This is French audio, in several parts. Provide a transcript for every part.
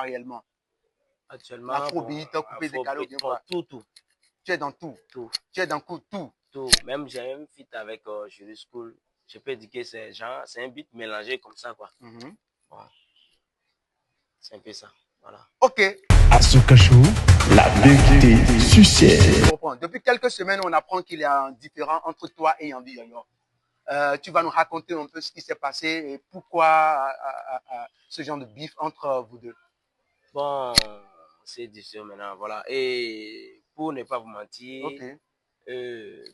quoi réellement? Actuellement, Afrobeat, bon, coupé, décalé ou bien bon, quoi? tout. Tu es dans tout. Tout. Tu es dans tout. Tout. Même j'ai un feat avec Jury School. Je peux dire que c'est genre, c'est un beat mélangé comme ça, quoi. Mhm. Bon, c'est un peu ça. Voilà. Ok. Asuka Show, la vérité sucette. Depuis quelques semaines, on apprend qu'il y a un différend entre toi et Yambi Yoyo. Tu vas nous raconter un peu ce qui s'est passé et pourquoi ce genre de bif entre vous deux. Bon, c'est difficile maintenant, voilà. Et pour ne pas vous mentir, Ok.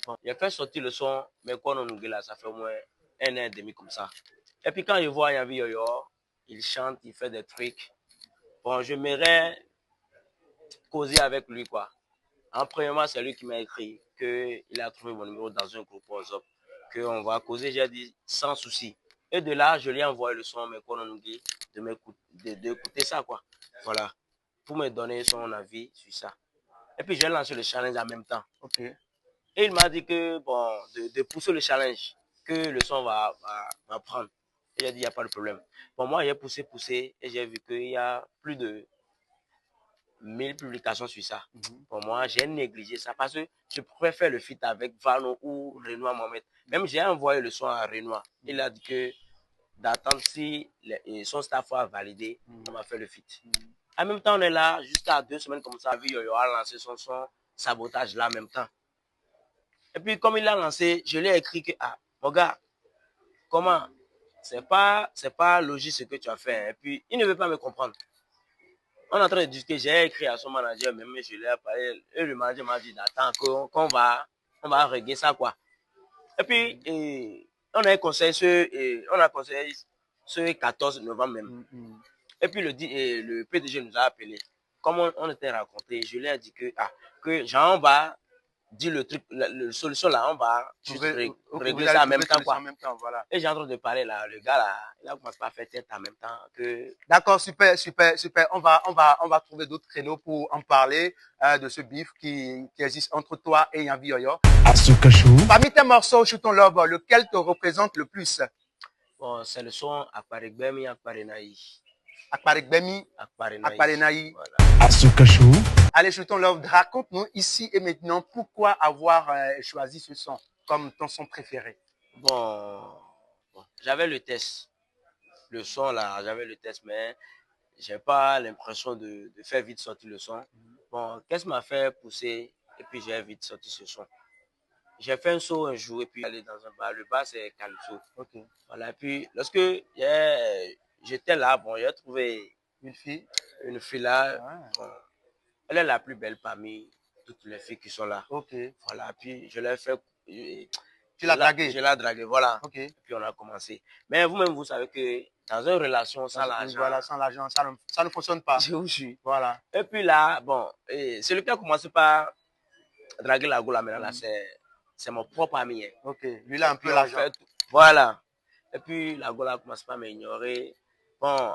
bon, j'ai fait sortir le son, mais quand on nous là, ça fait au moins un an et demi comme ça. Et puis quand je vois Yambi Yoyo, il chante, il fait des trucs. Bon, je m'aimerais causer avec lui, quoi. En premièrement, c'est lui qui m'a écrit qu'il a trouvé mon numéro dans un groupe WhatsApp, qu'on va causer. J'ai dit sans souci. Et de là, je lui ai envoyé le son, mais qu'on nous dit d'écouter ça, quoi. Voilà. Pour me donner son avis sur ça. Et puis, j'ai lancé le challenge en même temps. Ok. Et il m'a dit que, bon, de pousser le challenge, que le son va prendre. Et j'ai dit, il n'y a pas de problème. Bon, moi, j'ai poussé, et j'ai vu qu'il y a plus de 1000 publications sur ça. Pour moi, j'ai négligé ça parce que je préfère le feat avec Vano ou Renoir Mohamed. Même j'ai envoyé le son à Renoir. Il a dit que d'attendre si son staff a validé, on va faire le feat. En même temps, on est là jusqu'à 2 semaines comme ça. Yo a lancé son sabotage là en même temps. Et puis, comme il l'a lancé, je lui ai écrit que, ah, mon gars, comment? C'est pas logique ce que tu as fait. Et puis, il ne veut pas me comprendre. On est en train de discuter, j'ai écrit à son manager, même je lui ai parlé, et le manager m'a dit d'attendre qu'on va régler ça, quoi. Et puis, on a conseillé ce 14 novembre même. Et puis, le PDG nous a appelé. Comme on était raconté, je lui ai dit que Jean va dire le truc, la solution là, on va juste régler ça en même temps, quoi. Voilà. Et j'ai en train de parler là, le gars là, il a commencé à faire tête en même temps que. D'accord, super. On va trouver d'autres créneaux pour en parler de ce bif qui existe entre toi et Yambi Yoyo. Asuka Show. Parmi tes morceaux, Shoot on Love, lequel te représente le plus? Bon, c'est le son Akparegbemi Akparenaï. Akparegbemi Akparenaï. Voilà. Asuka Show. Allez, Shoot on Love, raconte-nous ici et maintenant pourquoi avoir choisi ce son comme ton son préféré. Bon, j'avais le test. Le son là, j'avais le test, mais j'ai pas l'impression de faire vite sortir le son. Bon, qu'est-ce qui m'a fait pousser et puis j'ai vite sorti ce son. J'ai fait un saut un jour et puis aller dans un bar. Le bar c'est Calypso. Ok. Voilà, et puis lorsque j'étais là, bon, j'ai trouvé une fille là. Ouais. Bon, elle est la plus belle parmi toutes les filles qui sont là. Ok. Voilà, puis je l'ai fait. Tu l'as dragué? Je l'ai dragué, voilà. Ok. Et puis on a commencé. Mais vous-même, vous savez que dans une relation sans l'argent. Voilà, sans l'argent, ça ne fonctionne pas. Je vous jure. Voilà. Et puis là, bon, c'est le qui a commencé par draguer la gola maintenant, là, c'est mon propre ami. Hein. Ok. Lui, il a un peu l'argent. Voilà. Et puis la gola a commencé par m'ignorer. Bon,